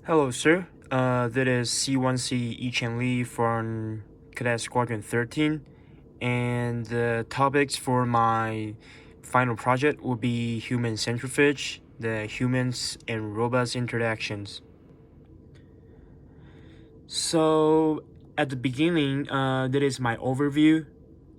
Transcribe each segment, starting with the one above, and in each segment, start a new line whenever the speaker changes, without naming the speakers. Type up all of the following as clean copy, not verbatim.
Hello, sir. This is C1C Yichen Lee from Cadet Squadron 13, and the topics for my final project will be human centrifuge, the humans and robots interactions. So, at the beginning, that is my overview.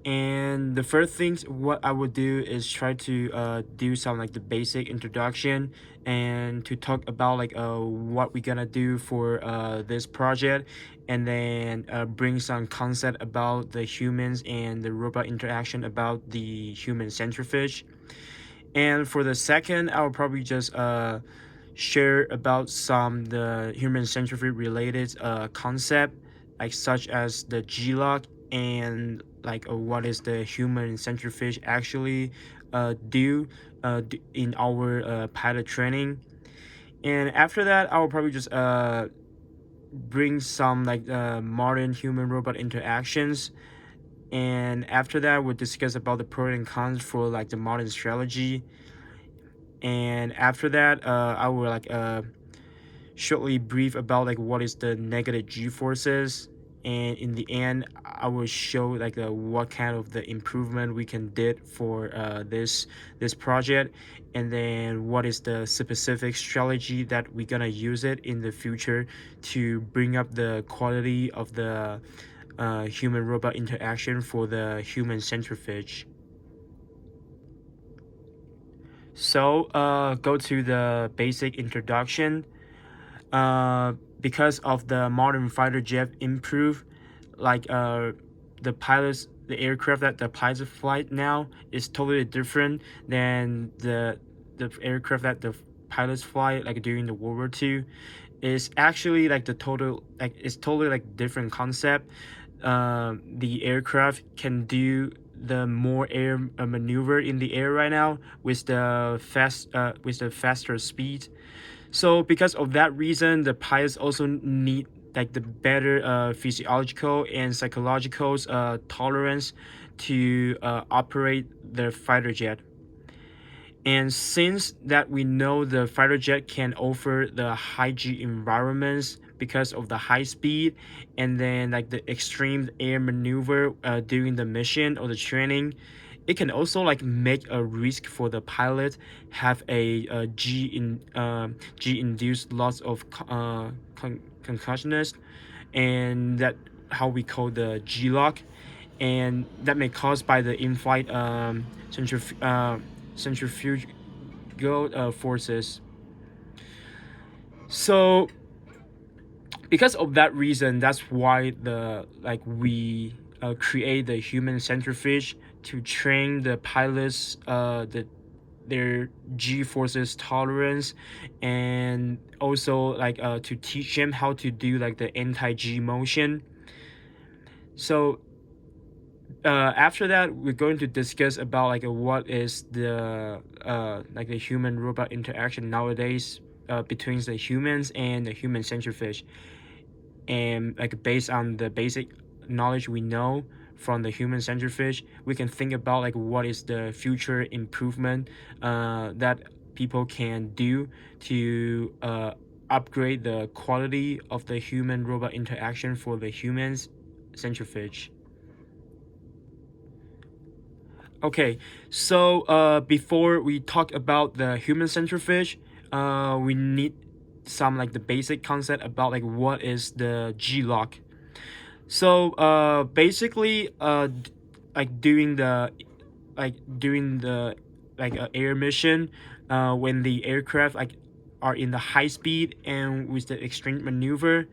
And the first things what I would do is try to do some like the basic introduction and to talk about like what we're gonna do for this project, and then bring some concept about the humans and the robot interaction about the human centrifuge. And for the second, I will probably just share about some the human centrifuge related concept, like such as the G-lock and like what is the human centrifuge actually in our pilot training. And after that, I will probably just bring some like modern human robot interactions. And after that, we'll discuss about the pros and cons for like the modern strategy. And after that, I will like shortly brief about like what is the negative G forces, and in the end I will show like what kind of the improvement we can did for this project, and then what is the specific strategy that we're gonna use it in the future to bring up the quality of the human robot interaction for the human centrifuge. So go to the basic introduction. Because of the modern fighter jet improve, like the aircraft that the pilots flight now is totally different than the aircraft that the pilots fly like during the World War II. Is actually like the total like it's totally like different concept. The aircraft can do the more air maneuver in the air right now with the faster speed. So because of that reason, the pilots also need like the better physiological and psychological tolerance to operate the fighter jet. And since that we know the fighter jet can offer the high G environments because of the high speed and then like the extreme air maneuver during the mission or the training, it can also like make a risk for the pilot have G induced loss of concussionist, and that how we call the G lock, and that may cause by the in-flight centrifugal forces. So because of that reason, that's why we create the human centrifuge to train the pilots their G forces tolerance, and also to teach them how to do like the anti G motion. So after that, we're going to discuss about like what is the human robot interaction nowadays between the humans and the human centrifuge, and like based on the basic knowledge we know from the human centrifuge, we can think about like what is the future improvement that people can do to upgrade the quality of the human robot interaction for the humans centrifuge. Okay, so before we talk about the human centrifuge, we need some like the basic concept about like what is the G lock. So basically, like during the air mission, when the aircraft like are in the high speed and with the extreme maneuver,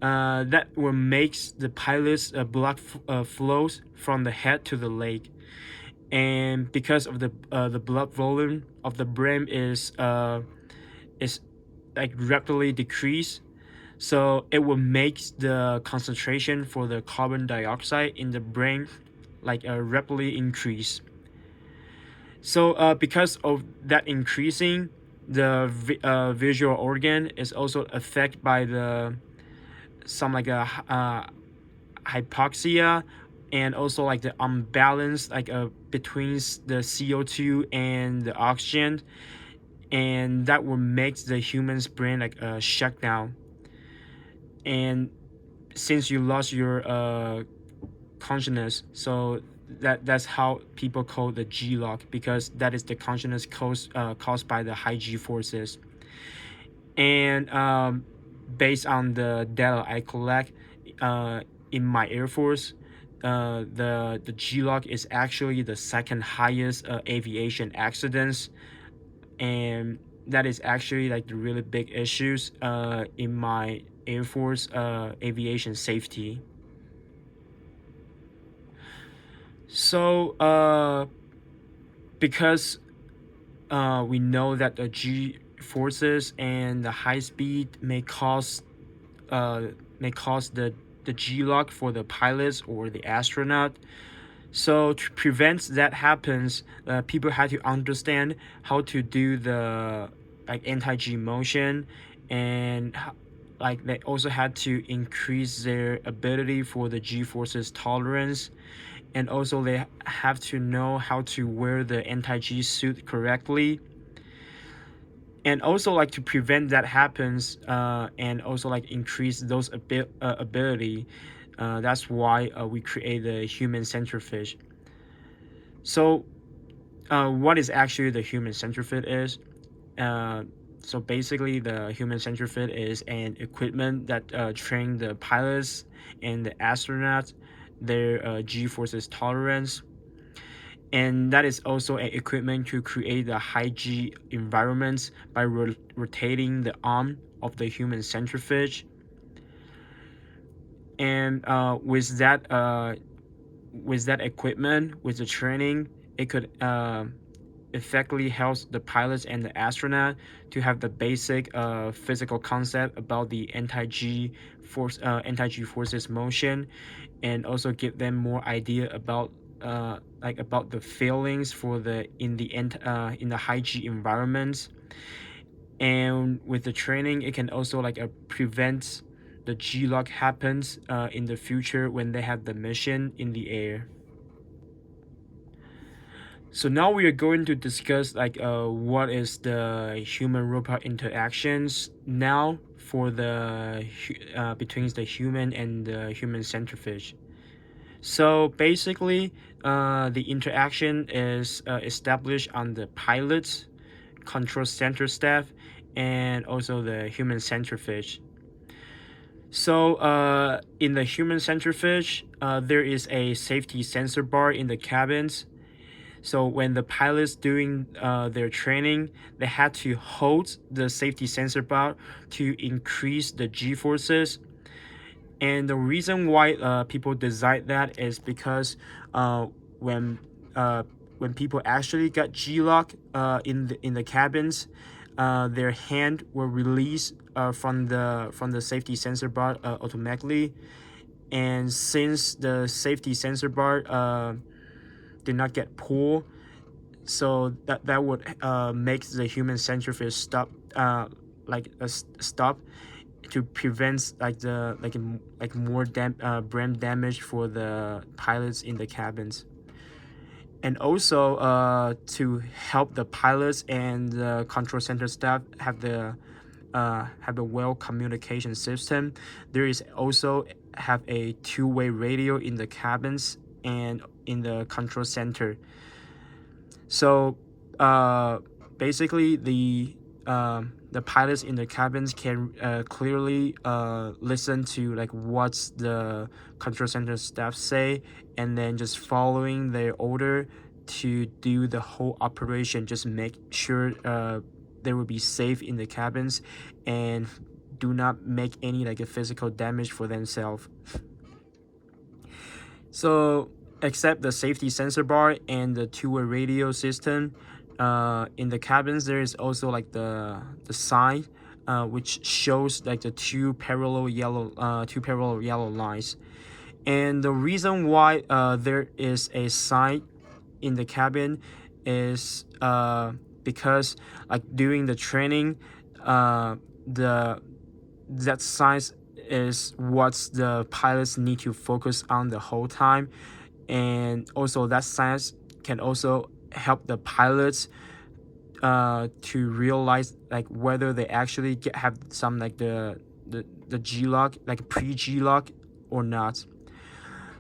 that will makes the pilots blood flows from the head to the leg, and because of the blood volume of the brain is like rapidly decreased, so it will make the concentration for the carbon dioxide in the brain like rapidly increase. So because of that increasing, the visual organ is also affected by the some like a hypoxia, and also like the unbalance between the CO2 and the oxygen, and that will make the human's brain like shut down. And since you lost your consciousness, so that's how people call the G lock, because that is the consciousness caused by the high G forces. And based on the data I collect in my Air Force, the G lock is actually the second highest aviation accidents, and that is actually like the really big issues in my Air Force aviation safety. So because we know that the G forces and the high speed uh, may cause the G lock for the pilots or the astronaut. So to prevent that happens, people had to understand how to do the like anti-G motion, and like they also had to increase their ability for the G forces tolerance, and also they have to know how to wear the anti-G suit correctly, and also like to prevent that happens, and also like increase those ability. That's why we create the human centrifuge. So what is actually the human centrifuge is? Uh, so basically, the human centrifuge is an equipment that train the pilots and the astronauts their G forces tolerance, and that is also an equipment to create the high G environments by rotating the arm of the human centrifuge. And with that equipment, with the training, it could effectively helps the pilots and the astronaut to have the basic physical concept about the anti-G forces motion, and also give them more idea about about the feelings for the in the high G environments. And with the training, it can also like prevent the G lock happens in the future when they have the mission in the air. So now we are going to discuss like what is the human robot interactions now for the between the human and the human centrifuge. So basically, the interaction is established on the pilot, control center staff, and also the human centrifuge. So in the human centrifuge, there is a safety sensor bar in the cabins. So when the pilots doing their training, they had to hold the safety sensor bar to increase the G forces. And the reason why people decide that is because when when people actually got G lock in the cabins, their hand will release from the safety sensor bar automatically. And since the safety sensor bar did not get pulled, so that would make the human centrifuge stop, stop, to prevent more brain damage for the pilots in the cabins, and also to help the pilots and the control center staff have a well communication system. There is also have a two-way radio in the cabins and in the control center. So basically, the pilots in the cabins can clearly listen to like what's the control center staff say, and then just following their order to do the whole operation. Just make sure they will be safe in the cabins and do not make any like a physical damage for themselves. So, except the safety sensor bar and the two-way radio system, in the cabins there is also like the sign, which shows like the two parallel yellow lines. And the reason why there is a sign in the cabin is because like during the training, the that science is what the pilots need to focus on the whole time, and also that science can also help the pilots to realize like whether they actually have some like the G lock, like pre G lock or not.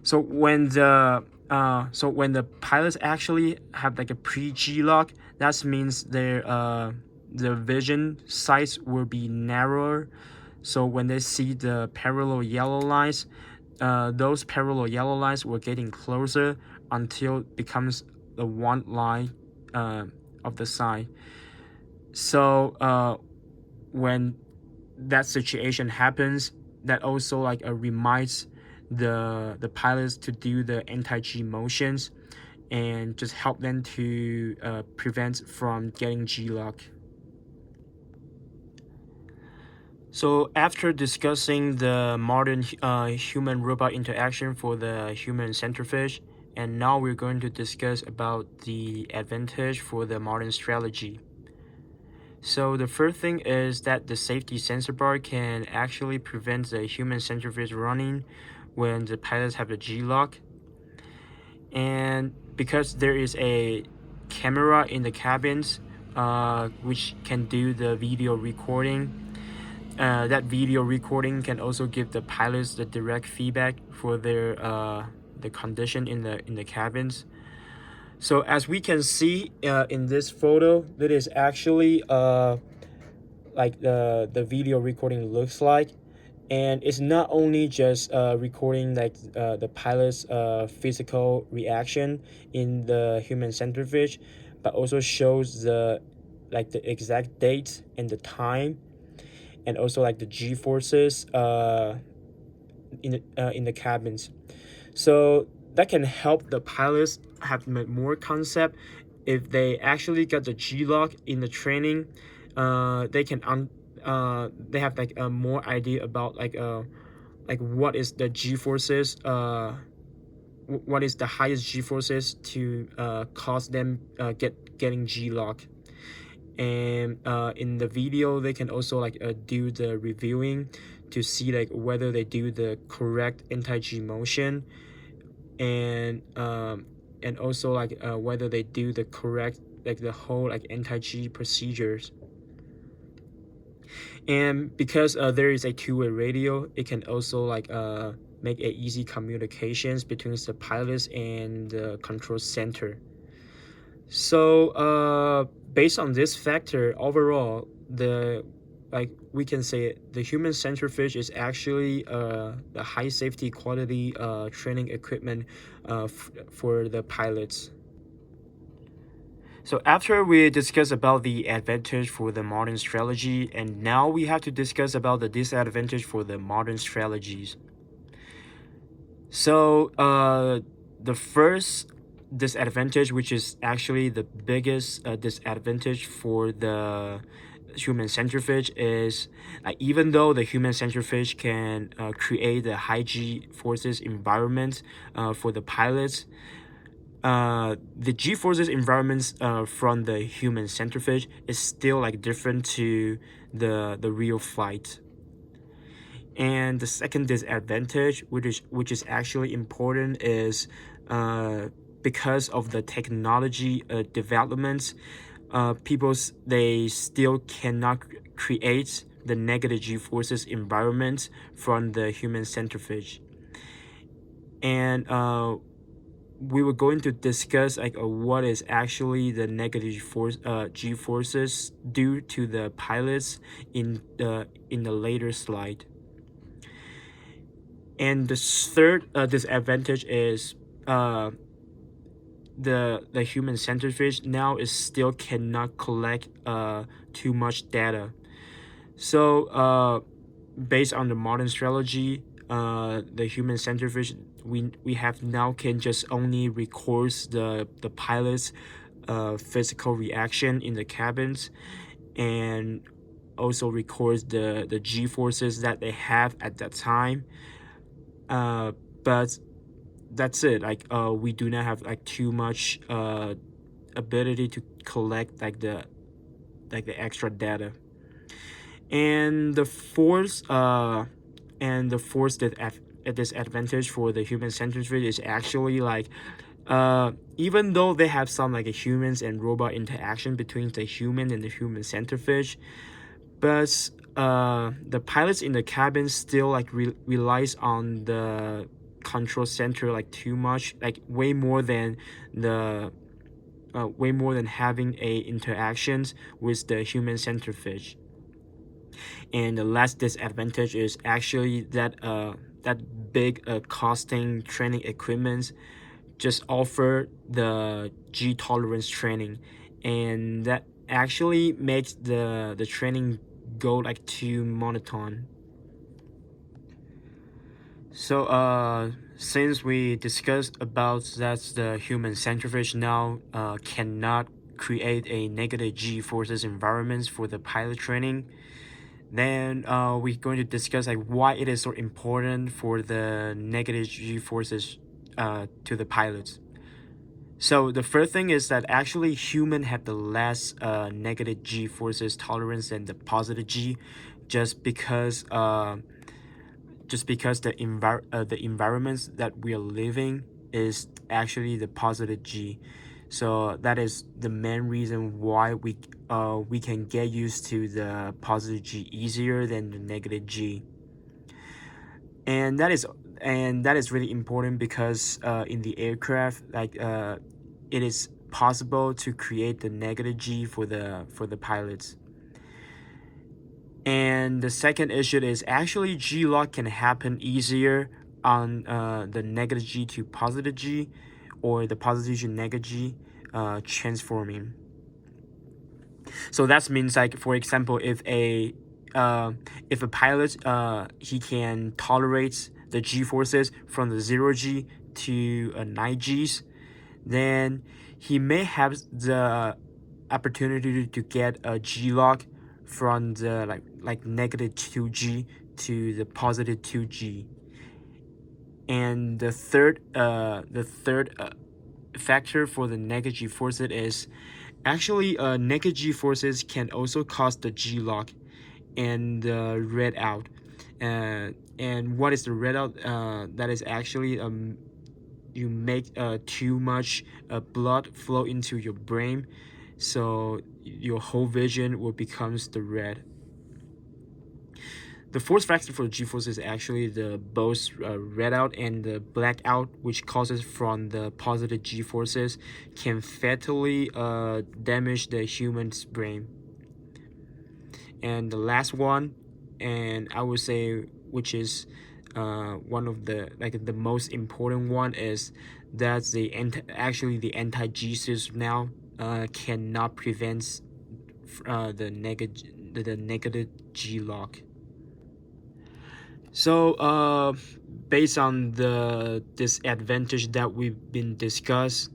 So when the pilots actually have like a pre G lock, that means the vision sights will be narrower. So when they see the parallel yellow lines, those parallel yellow lines were getting closer until it becomes the one line of the sign. So when that situation happens, that also like reminds the pilots to do the anti-G motions and just help them to prevent from getting G lock. So after discussing the modern human-robot interaction for the human centerfish, and now we're going to discuss about the advantage for the modern strategy. So the first thing is that the safety sensor bar can actually prevent the human centerfish running when the pilots have the G-lock. And because there is a camera in the cabins which can do the video recording, that video recording can also give the pilots the direct feedback for their the condition in the cabins. So as we can see in this photo, that is actually like the video recording looks like, and it's not only just recording like the pilot's physical reaction in the human centerfish, but also shows the exact date and the time, and also like the G forces in the cabins. So that can help the pilots have more concept. If they actually got the G lock in the training, they can they have like a more idea about like what is the G forces, what is the highest G forces to cause them getting G lock. And in the video they can also like do the reviewing to see like whether they do the correct anti-G motion, and also like whether they do the correct like the whole like anti-G procedures. And because there is a two-way radio, it can also like make a easy communications between the pilots and the control center. So based on this factor, overall, we can say the human centerfish is actually the high safety quality training equipment for the pilots. So after we discuss about the advantage for the modern strategy, and now we have to discuss about the disadvantage for the modern strategies. So the first disadvantage, which is actually the biggest disadvantage for the human centerfish, is even though the human centerfish can create a high G forces environment for the pilots, the G forces environments from the human centerfish is still like different to the real flight. And the second disadvantage, which is actually important, is because of the technology developments, they still cannot create the negative G forces environment from the human centerfish. And we were going to discuss like what is actually the negative G forces due to the pilots in the later slide. And the third disadvantage is the human centerfish now is still cannot collect too much data. So based on the modern strategy, the human centerfish we have now can just only record the pilot's physical reaction in the cabins, and also records the G forces that they have at that time. But that's it. We do not have like too much ability to collect like the extra data. And the fourth disadvantage for the human centerfish is actually like Even though they have some like a humans and robot interaction between the human and the human centerfish, but the pilots in the cabin still like relies on the control center like too much, like the way more than having a interactions with the human centerfish. And the last disadvantage is actually that big costing training equipment just offer the G tolerance training, and that actually makes the training go like too monotone. So since we discussed about that the human centrifuge now cannot create a negative G forces environments for the pilot training, then we're going to discuss like why it is so important for the negative G forces to the pilots. So the first thing is that actually human have the less negative G forces tolerance than the positive G, just because the environments that we are living is actually the positive G. So that is the main reason why we can get used to the positive G easier than the negative G. And that is really important because in the aircraft, it is possible to create the negative G for the pilots. And the second issue is actually G lock can happen easier on the negative G to positive G, or the positive to negative G transforming. So that means like, for example, if a pilot he can tolerate the G forces from the 0G to 9Gs, then he may have the opportunity to get a G lock from the like negative 2G to the positive 2G. And the third factor for the negative G forces is actually negative G forces can also cause the G lock and the red out. And what is the red out? That is actually you make too much blood flow into your brain, so your whole vision will becomes the red. The fourth factor for the G-force is actually the both red out and the black out, which causes from the positive G-forces can fatally damage the human's brain. And the last one, and I would say which is one of the most important one, is that the anti-G system now cannot prevent the negative G lock. So based on the disadvantage that we've been discussed,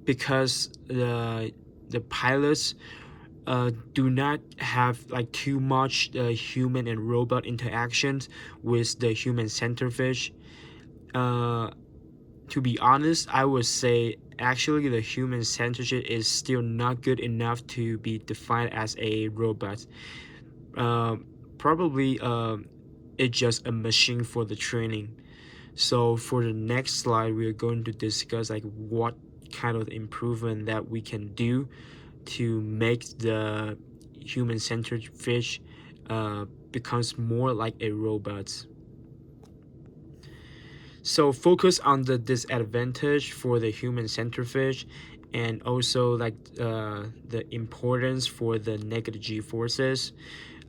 because the pilots do not have like too much human and robot interactions with the human centerfish. To be honest, I would say actually the human centerfish is still not good enough to be defined as a robot. Probably it's just a machine for the training. So for the next slide, we are going to discuss like what kind of improvement that we can do to make the human-centered fish becomes more like a robot. So focus on the disadvantage for the human-centered fish, and also like the importance for the negative G forces.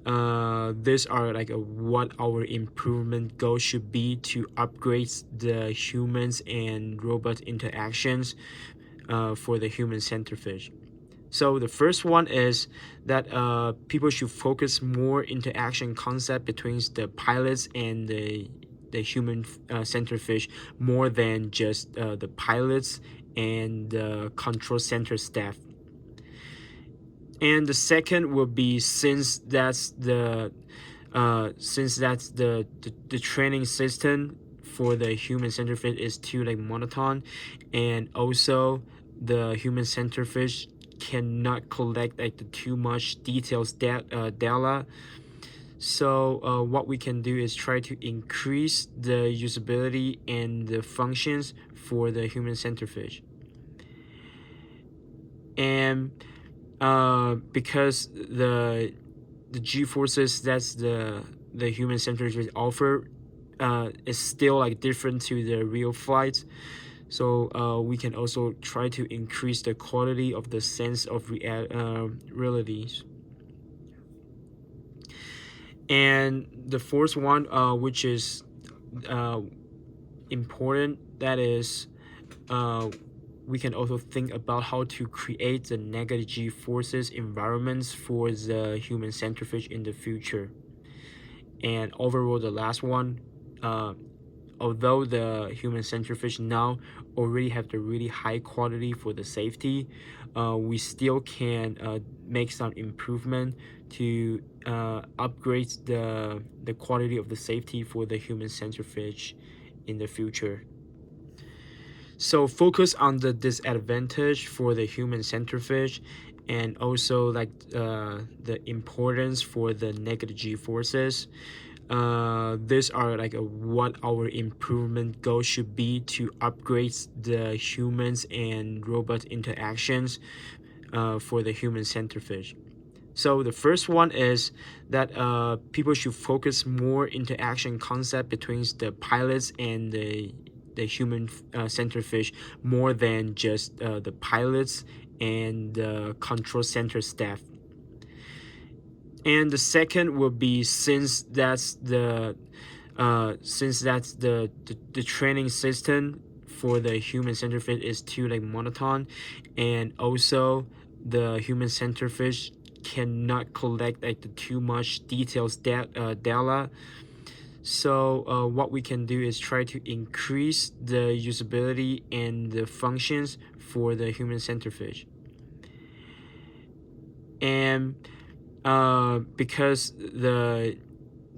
These are like what our improvement goal should be to upgrade the humans and robot interactions for the human-centered fish. So the first one is that people should focus more interaction concept between the pilots and the human center fish, more than just the pilots and the control center staff. And the second will be, since that's the training system for the human centerfish is too like monotone, and also the human centerfish cannot collect like the too much details data. So what we can do is try to increase the usability and the functions for the human centrifuge. And because the G forces that's the human centrifuge offer is still like different to the real flights. So we can also try to increase the quality of the sense of realities. And the fourth one, which is uh, important, that is we can also think about how to create the negative G forces environments for the human centrifuge in the future. And overall, the last one, although the human centrifuge now already have the really high quality for the safety, we still can make some improvement to upgrade the quality of the safety for the human centrifuge in the future. So focus on the disadvantage for the human centrifuge, and also like the importance for the negative G forces. These are like what our improvement goal should be to upgrade the humans and robot interactions for the human centrifuge. So the first one is that people should focus more interaction concept between the pilots and the human centrifuge, more than just the pilots and the control center staff. And the second will be, since that's the training system for the human centrifuge is too like monotone, and also the human centrifuge cannot collect like the too much details data. So what we can do is try to increase the usability and the functions for the human centrifuge. And because the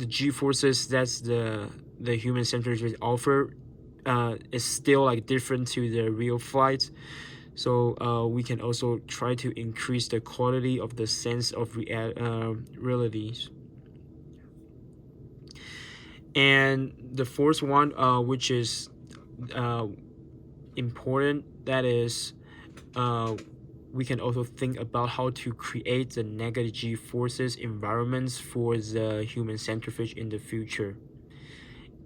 G forces that's the human centrifuge offer is still like different to the real flights. So we can also try to increase the quality of the sense of realities. And the fourth one, which is important, that is we can also think about how to create the negative G forces environments for the human centrifuge in the future.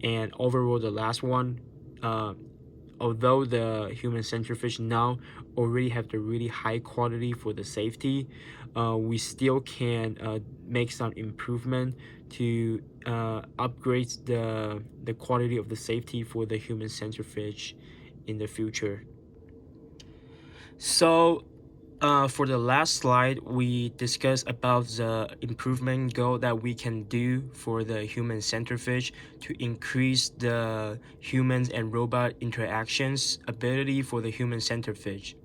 And overall, the last one, although the human centrifuge now already have the really high quality for the safety, we still can make some improvement to upgrade the quality of the safety for the human centrifuge in the future. So for the last slide, we discussed about the improvement goal that we can do for the human centrifuge to increase the humans and robot interactions ability for the human centrifuge.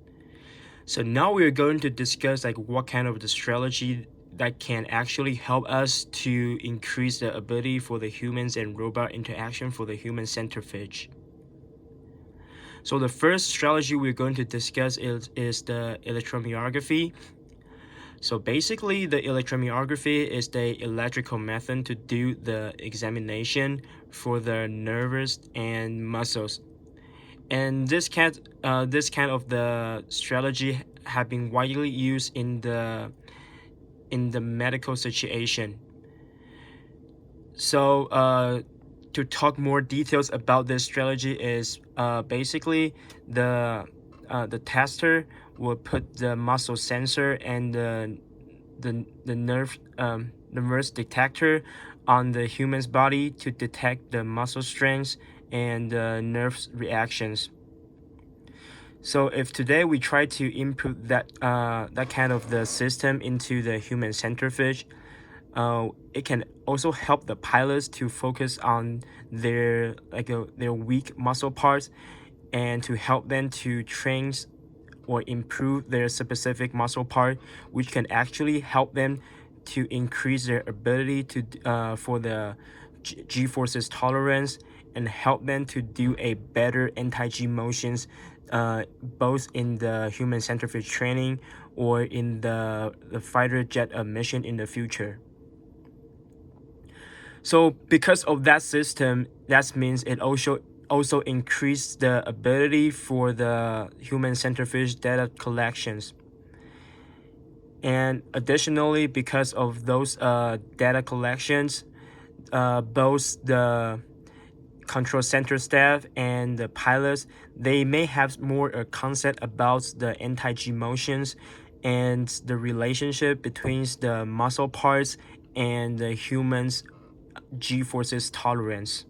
So now we are going to discuss like what kind of the strategy that can actually help us to increase the ability for the humans and robot interaction for the human centrifuge. So the first strategy we're going to discuss is the electromyography. So basically, the electromyography is the electrical method to do the examination for the nerves and muscles. And this kind of the strategy have been widely used in the medical situation. So to talk more details about this strategy is basically the tester will put the muscle sensor and the nerve detector on the human's body to detect the muscle strengths and the nerve reactions. So if today we try to input that kind of the system into the human centrifuge, it can also help the pilots to focus on their weak muscle parts, and to help them to train or improve their specific muscle part, which can actually help them to increase their ability to for the G forces tolerance, and help them to do a better anti-G motions, both in the human centrifuge training or in the fighter jet mission in the future. So because of that system, that means it also increased the ability for the human centrifuge data collections. And additionally, because of those data collections, both the control center staff and the pilots, they may have more a concept about the anti-G motions and the relationship between the muscle parts and the human's G forces tolerance.